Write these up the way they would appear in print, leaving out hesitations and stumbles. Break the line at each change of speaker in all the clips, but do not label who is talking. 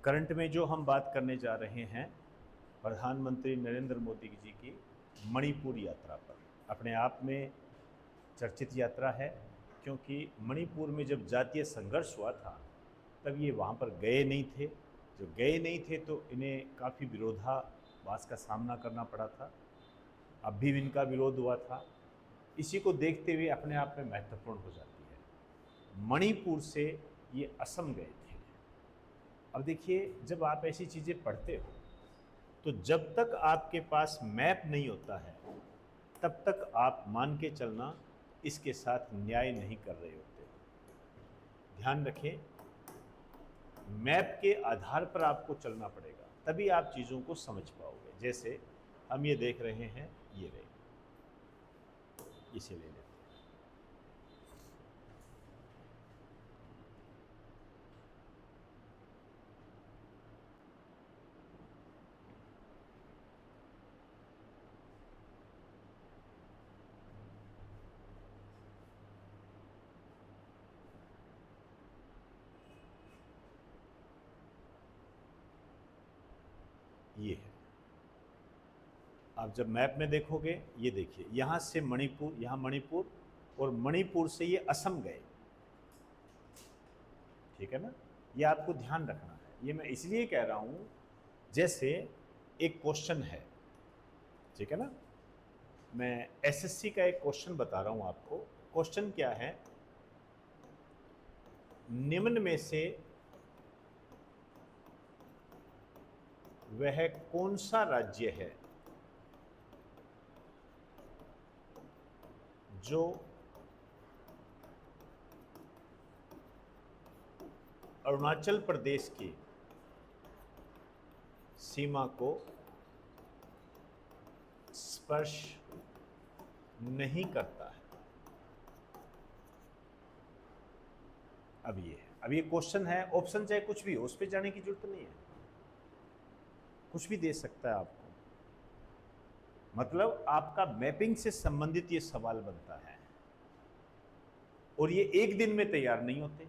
Current में जो हम बात करने जा रहे हैं प्रधानमंत्री नरेंद्र मोदी जी की मणिपुर यात्रा पर। अपने आप में चर्चित यात्रा है, क्योंकि मणिपुर में जब जातीय संघर्ष हुआ था तब ये वहाँ पर गए नहीं थे। जो गए नहीं थे तो इन्हें काफ़ी विरोधाभास का सामना करना पड़ा था। अब भी इनका विरोध हुआ था। इसी को देखते हुए अपने आप में महत्वपूर्ण हो जाती है। मणिपुर से ये असम गए थे। अब देखिए, जब आप ऐसी चीज़ें पढ़ते हो तो जब तक आपके पास मैप नहीं होता है तब तक आप मान के चलना इसके साथ न्याय नहीं कर रहे होते। ध्यान रखें, मैप के आधार पर आपको चलना पड़ेगा, तभी आप चीज़ों को समझ पाओगे। जैसे हम ये देख रहे हैं, ये रहे, इसे ले लेते हैं। ये है, आप जब मैप में देखोगे, ये देखिए, यहाँ से मणिपुर, यहाँ मणिपुर, और मणिपुर से ये असम गए। ठीक है ना, ये आपको ध्यान रखना है। ये मैं इसलिए कह रहा हूँ, जैसे एक क्वेश्चन है, ठीक है ना, मैं एसएससी का एक क्वेश्चन बता रहा हूँ आपको। क्वेश्चन क्या है, निम्न में से वह कौन सा राज्य है जो अरुणाचल प्रदेश की सीमा को स्पर्श नहीं करता है। अब ये क्वेश्चन है, ऑप्शन चाहे कुछ भी हो, उस पर जाने की जरूरत नहीं है, कुछ भी दे सकता है आपको। मतलब आपका मैपिंग से संबंधित ये सवाल बनता है, और ये एक दिन में तैयार नहीं होते।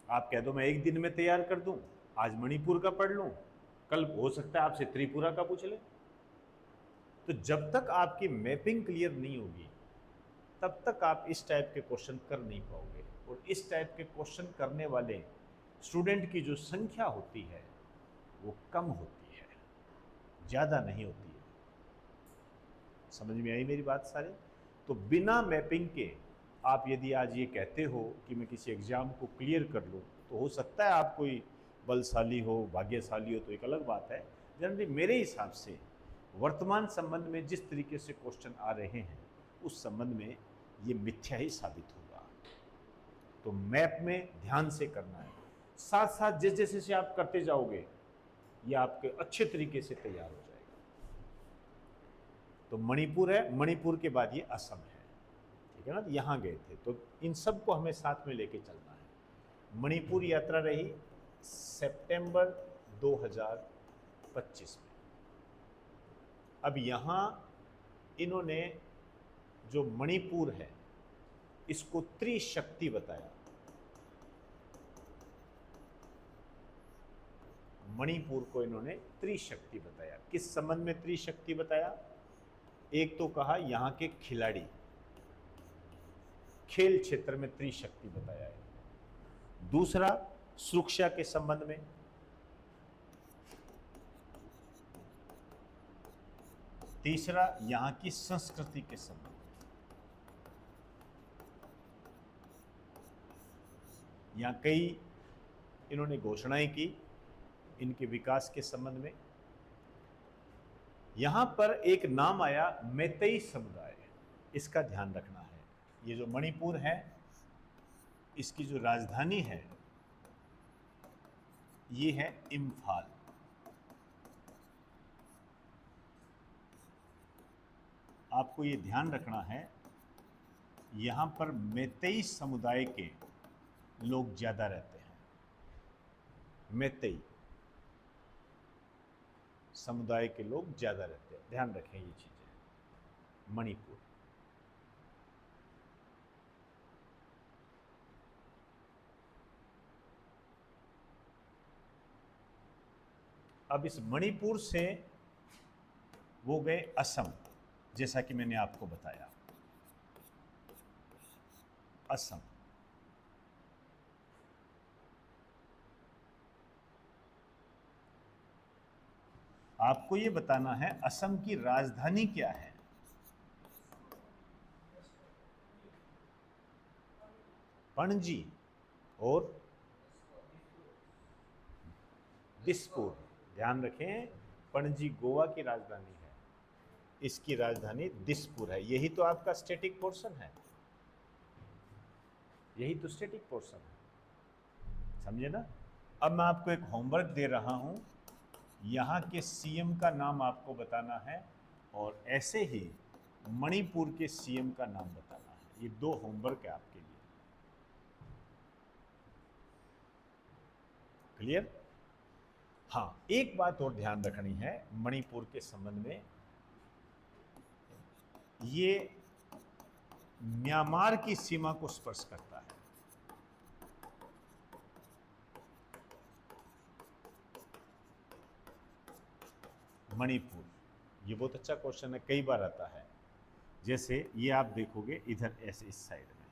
आप कह दो मैं एक दिन में तैयार कर दूं, आज मणिपुर का पढ़ लूं, कल हो सकता है आपसे त्रिपुरा का पूछ ले। तो जब तक आपकी मैपिंग क्लियर नहीं होगी तब तक आप इस टाइप के क्वेश्चन कर नहीं पाओगे। और इस टाइप के क्वेश्चन करने वाले स्टूडेंट की जो संख्या होती है वो कम होती है, ज़्यादा नहीं होती है। समझ में आई मेरी बात सारे? तो बिना मैपिंग के आप यदि आज ये कहते हो कि मैं किसी एग्ज़ाम को क्लियर कर लूँ, तो हो सकता है आप कोई बलशाली हो, भाग्यशाली हो, तो एक अलग बात है। जनरली मेरे हिसाब से वर्तमान संबंध में जिस तरीके से क्वेश्चन आ रहे हैं, उस संबंध में ये मिथ्या ही साबित होगा। तो मैप में ध्यान से करना है, साथ साथ जैसे जैसे आप करते जाओगे ये आपके अच्छे तरीके से तैयार हो जाएगा। तो मणिपुर है, मणिपुर के बाद ये असम है, ठीक है ना। यहाँ गए थे, तो इन सब को हमें साथ में लेके चलना है। मणिपुर यात्रा रही सितंबर 2025 में। अब यहाँ इन्होंने जो मणिपुर है इसको त्रिशक्ति बताया। मणिपुर को इन्होंने त्रिशक्ति बताया। किस संबंध में त्रिशक्ति बताया? एक तो कहा यहाँ के खिलाड़ी, खेल क्षेत्र में त्रिशक्ति बताया है। दूसरा सुरक्षा के संबंध में, तीसरा यहाँ की संस्कृति के संबंध में, यहाँ कई इन्होंने घोषणाएं की इनके विकास के संबंध में। यहां पर एक नाम आया मैतेई समुदाय, इसका ध्यान रखना है। ये जो मणिपुर है इसकी जो राजधानी है ये है इम्फाल। आपको ये ध्यान रखना है, यहां पर मैतेई समुदाय के लोग ज्यादा रहते हैं। मैतेई समुदाय के लोग ज्यादा रहते हैं, ध्यान रखें ये चीजें। मणिपुर, अब इस मणिपुर से वो गए असम, जैसा कि मैंने आपको बताया, असम। आपको ये बताना है असम की राजधानी क्या है। पणजी और दिसपुर। ध्यान रखें, पणजी गोवा की राजधानी है, इसकी राजधानी दिसपुर है। यही तो आपका स्टैटिक पोर्शन है, यही तो स्टैटिक पोर्शन है, समझे ना। अब मैं आपको एक होमवर्क दे रहा हूं, यहाँ के सीएम का नाम आपको बताना है और ऐसे ही मणिपुर के सीएम का नाम बताना है। ये 2 होमवर्क है आपके लिए। क्लियर? हाँ, एक बात और ध्यान रखनी है मणिपुर के संबंध में, ये म्यांमार की सीमा को स्पर्श करता है। मणिपुर, ये बहुत अच्छा क्वेश्चन है, कई बार आता है। जैसे ये आप देखोगे इधर ऐसे इस साइड में,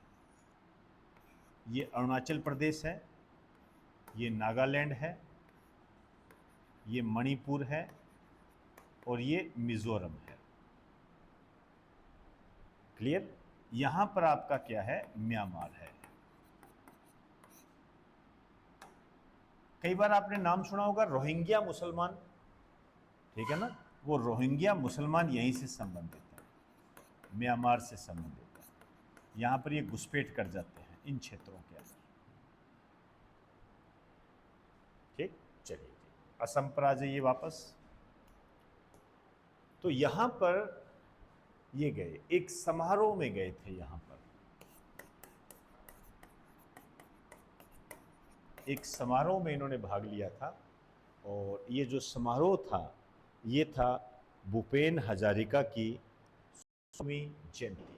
ये अरुणाचल प्रदेश है, ये नागालैंड है, ये मणिपुर है और ये मिजोरम है। क्लियर? यहां पर आपका क्या है, म्यांमार है। कई बार आपने नाम सुना होगा रोहिंग्या मुसलमान, ठीक है ना, वो रोहिंग्या मुसलमान यहीं से संबंधित है, म्यांमार से संबंधित है। यहां पर ये घुसपैठ कर जाते हैं इन क्षेत्रों के अंदर। ठीक, चलिए असम पर आ जाइए वापस। तो यहां पर ये गए, एक समारोह में गए थे, यहां पर एक समारोह में इन्होंने भाग लिया था। और ये जो समारोह था, ये था भूपेन हजारिका की 100वीं जयंती।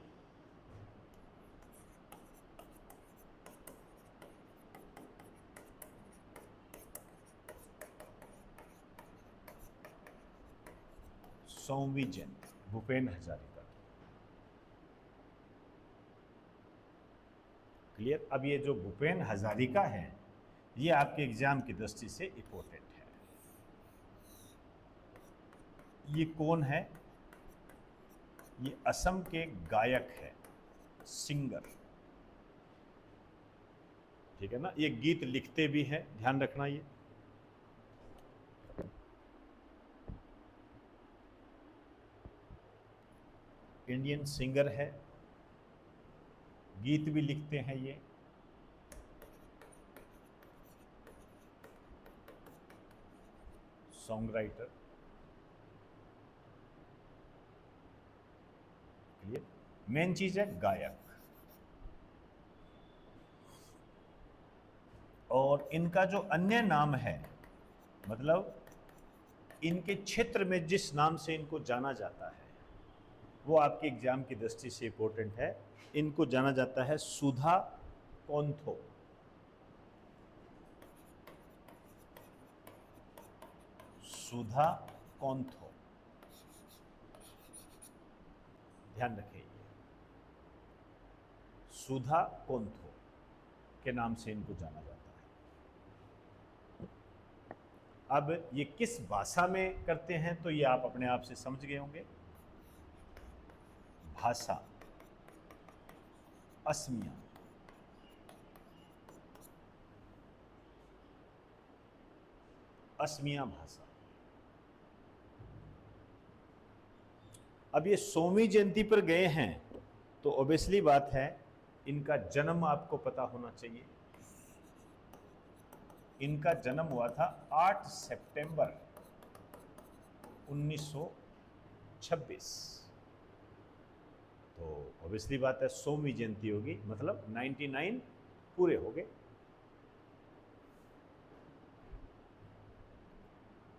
सौवीं जयंती भूपेन हजारिका की। क्लियर? अब ये जो भूपेन हजारिका है, ये आपके एग्जाम की दृष्टि से इंपॉर्टेंट है। ये कौन है? ये असम के गायक है, सिंगर, ठीक है ना। ये गीत लिखते भी हैं, ध्यान रखना। ये इंडियन सिंगर है, गीत भी लिखते हैं ये। Song writer. क्लियर? मेन चीज है गायक। और इनका जो अन्य नाम है, मतलब इनके क्षेत्र में जिस नाम से इनको जाना जाता है, वो आपके एग्जाम की दृष्टि से इंपॉर्टेंट है। इनको जाना जाता है सुधा कोंथो। सुधा कोंथो, ध्यान रखिए, सुधा कोंथो के नाम से इनको जाना जाता है। अब ये किस भाषा में करते हैं, तो ये आप अपने आप से समझ गए होंगे। भाषा असमिया। असमिया भाषा। अब ये 100वीं जयंती पर गए हैं, तो ऑब्वियसली बात है इनका जन्म आपको पता होना चाहिए। इनका जन्म हुआ था 8 सितंबर 1926। तो ऑब्वियसली बात है 100वीं जयंती होगी, मतलब 99 पूरे हो गए।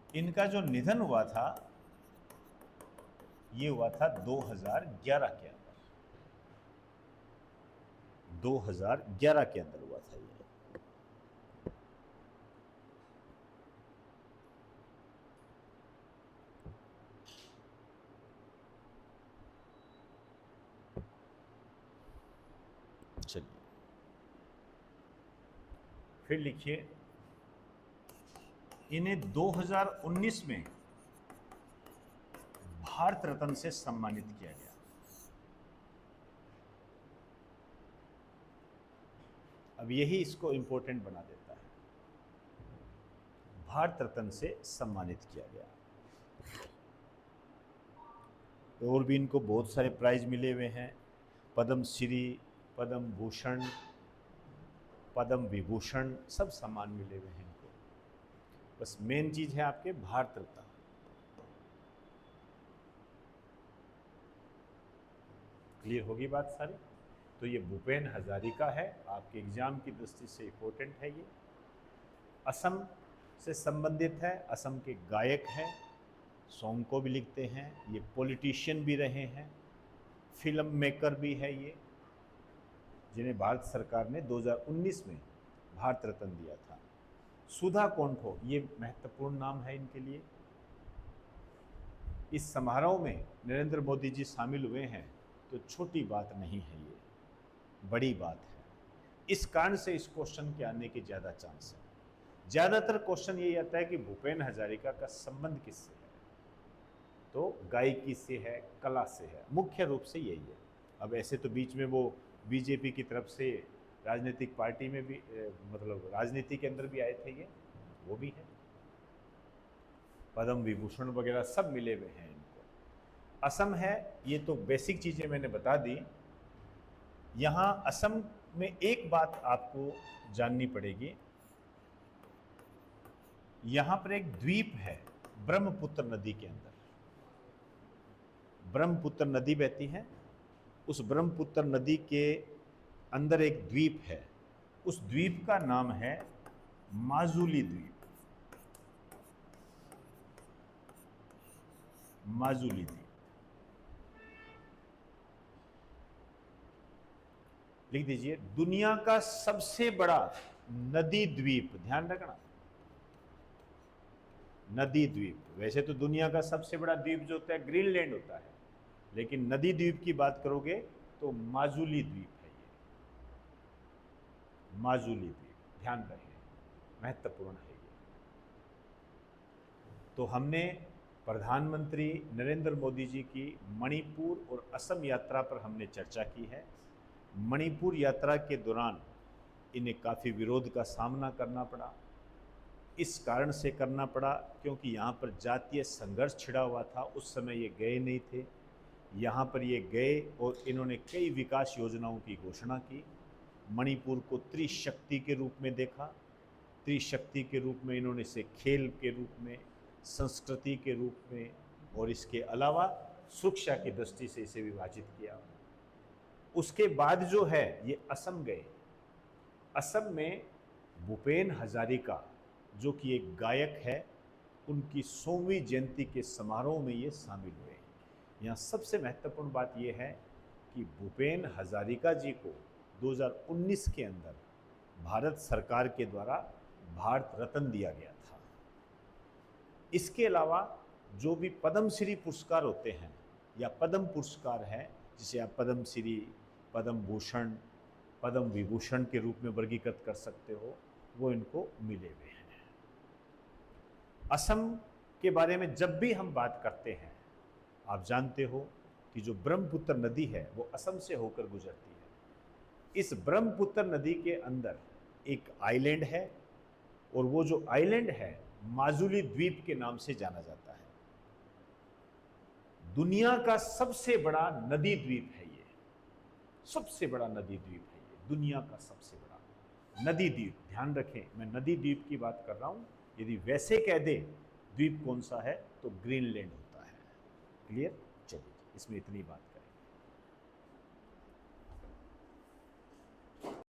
इनका जो निधन हुआ था, ये हुआ था 2011 के अंदर। 2011 के अंदर हुआ था ये। चलिए फिर लिखिए, इन्हें 2019 में भारत रत्न से सम्मानित किया गया। अब यही इसको इंपॉर्टेंट बना देता है, भारत रत्न से सम्मानित किया गया। और भी इनको बहुत सारे प्राइज मिले हुए हैं, पद्म श्री, पद्म भूषण, पद्म विभूषण, सब सम्मान मिले हुए हैं इनको। बस मेन चीज है आपके भारत रत्न। क्लियर होगी बात सारी? तो ये भूपेन हजारिका है, आपके एग्जाम की दृष्टि से इंपॉर्टेंट है। ये असम से संबंधित है, असम के गायक हैं, सॉन्ग को भी लिखते हैं, ये पॉलिटिशियन भी रहे हैं, फिल्म मेकर भी है ये, जिन्हें भारत सरकार ने 2019 में भारत रत्न दिया था। सुधा कोंठो, ये महत्वपूर्ण नाम है इनके लिए। इस समारोह में नरेंद्र मोदी जी शामिल हुए हैं, तो छोटी बात नहीं है, ये बड़ी बात है। इस कारण से इस क्वेश्चन के आने के ज़्यादा चांस है। ज़्यादातर क्वेश्चन यही आता है कि भूपेन हजारिका का संबंध किससे है, तो गायकी से है, कला से है, मुख्य रूप से यही है। अब ऐसे तो बीच में वो बीजेपी की तरफ से राजनीतिक पार्टी में भी मतलब राजनीति के अंदर भी आए थे, ये वो भी है। पद्म विभूषण वगैरह सब मिले हुए हैं इनको। असम है, ये तो बेसिक चीज़ें मैंने बता दी। यहाँ असम में एक बात आपको जाननी पड़ेगी, यहाँ पर एक द्वीप है ब्रह्मपुत्र नदी के अंदर। ब्रह्मपुत्र नदी बहती है, उस ब्रह्मपुत्र नदी के अंदर एक द्वीप है, उस द्वीप का नाम है माजुली द्वीप। माजुली द्वीप लिख दीजिए। दुनिया का सबसे बड़ा नदी द्वीप, ध्यान रखना, नदी द्वीप। वैसे तो दुनिया का सबसे बड़ा द्वीप जो होता है ग्रीनलैंड होता है, लेकिन नदी द्वीप की बात करोगे तो माजुली द्वीप है ये, माजुली द्वीप, ध्यान रखें, महत्वपूर्ण है ये। तो हमने प्रधानमंत्री नरेंद्र मोदी जी की मणिपुर और असम यात्रा पर हमने चर्चा की है। मणिपुर यात्रा के दौरान इन्हें काफ़ी विरोध का सामना करना पड़ा। इस कारण से करना पड़ा क्योंकि यहाँ पर जातीय संघर्ष छिड़ा हुआ था, उस समय ये गए नहीं थे। यहाँ पर ये गए और इन्होंने कई विकास योजनाओं की घोषणा की। मणिपुर को त्रिशक्ति के रूप में देखा, त्रिशक्ति के रूप में इन्होंने इसे खेल के रूप में, संस्कृति के रूप में और इसके अलावा शिक्षा की दृष्टि से इसे विभाजित किया। उसके बाद जो है ये असम गए। असम में भूपेन हजारिका जो कि एक गायक है, उनकी 100वीं जयंती के समारोह में ये शामिल हुए। यहाँ सबसे महत्वपूर्ण बात यह है कि भूपेन हजारिका जी को 2019 के अंदर भारत सरकार के द्वारा भारत रत्न दिया गया था। इसके अलावा जो भी पद्मश्री पुरस्कार होते हैं या पद्म पुरस्कार है, जिसे आप पद्म श्री, पद्म भूषण, पद्म विभूषण के रूप में वर्गीकृत कर सकते हो, वो इनको मिले हुए हैं। असम के बारे में जब भी हम बात करते हैं, आप जानते हो कि जो ब्रह्मपुत्र नदी है वो असम से होकर गुजरती है। इस ब्रह्मपुत्र नदी के अंदर एक आइलैंड है और वो जो आइलैंड है माजुली द्वीप के नाम से जाना जाता है। दुनिया का सबसे बड़ा नदी द्वीप है ये, सबसे बड़ा नदी द्वीप है ये, दुनिया का सबसे बड़ा नदी द्वीप। ध्यान रखें, मैं नदी द्वीप की बात कर रहा हूं। यदि वैसे कह दे द्वीप कौन सा है तो ग्रीनलैंड होता है। क्लियर? चलिए, इसमें इतनी बात।